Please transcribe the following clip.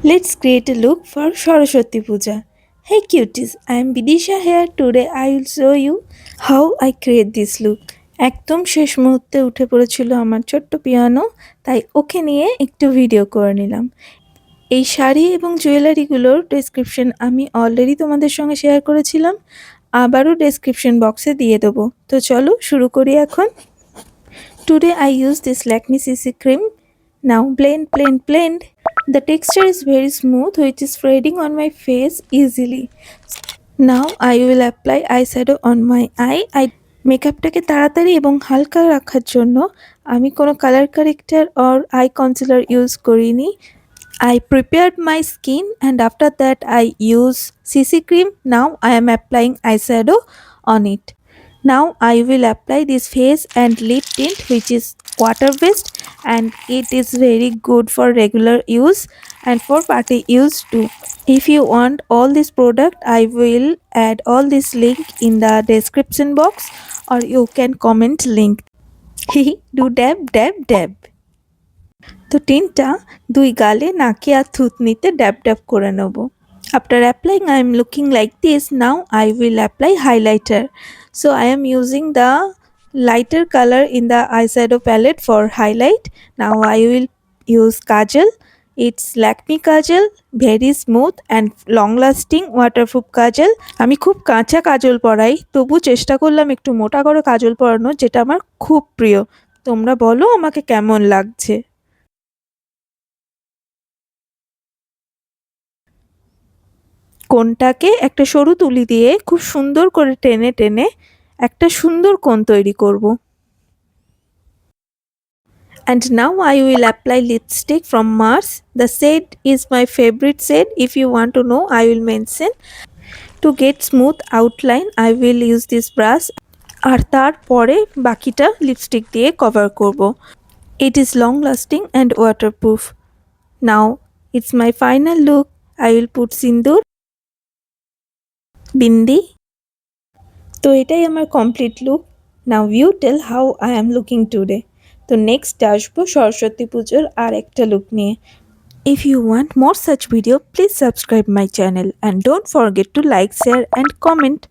Let's create a look for Saraswati Puja. Hey cuties, I am Bidisha here. Today I will show you how I create this look. একদম শেষ মুহূর্তে উঠে পড়েছিল আমার ছোট্ট piano, তাই ওকে নিয়ে একটু ভিডিও করে নিলাম। এই শাড়ি এবং জুয়েলারিগুলোর ডেসক্রিপশন আমি অলরেডি তোমাদের সঙ্গে শেয়ার করেছিলাম, আবারও ডেসক্রিপশন বক্সে দিয়ে দেবো। তো চলো শুরু করি এখন। Today I use this Lakme CC cream. Now blend. The texture is very smooth which is spreading on my face easily. Now I will apply eyeshadow on my eye. মেকআপটাকে তাড়াতাড়ি এবং হালকা রাখার জন্য আমি কোনো colour corrector or I concealer use করিনি। I prepared my skin and after that I use CC cream. Now I am applying eyeshadow on it. Now I will apply this face and lip tint which is water based and it is very good for regular use and for party use too. If you want all this product I will add all this link in the description box or you can comment link. Do dab. তো টিনটা দুই গালে নাকে আর থুতনিতে ড্যাব ড্যাব করে নেব। After applying I am looking like this. Now I will apply highlighter. So I am using the lighter color in the eyeshadow palette for highlight. Now I will use kajal. It's Lakme kajal, very smooth and long lasting waterproof kajal. আমি খুব কাঁচা কাজল পরাই, তবু চেষ্টা করলাম একটু মোটা করে কাজল পরানো, যেটা আমার খুব প্রিয়। তোমরা বলো আমাকে কেমন লাগছে। কোণটাকে একটা সরু তুলি দিয়ে খুব সুন্দর করে টেনে টেনে একটা সুন্দর কোণ তৈরি করব। And now I will apply lipstick from Mars. The shade is my favorite shade. If you want to know I will mention. To get smooth outline I will use this brush আর তারপরে বাকিটা lipstick দিয়ে cover করব। It is long lasting and waterproof. Now it's my final look. I will put sindoor, bindi. তো এটাই আমার complete look. Now you tell how I am looking today. তো next আসবো সরস্বতী পুজোর আর একটা লুক নিয়ে। If you want more such video, please subscribe my channel and don't forget to like, share and comment.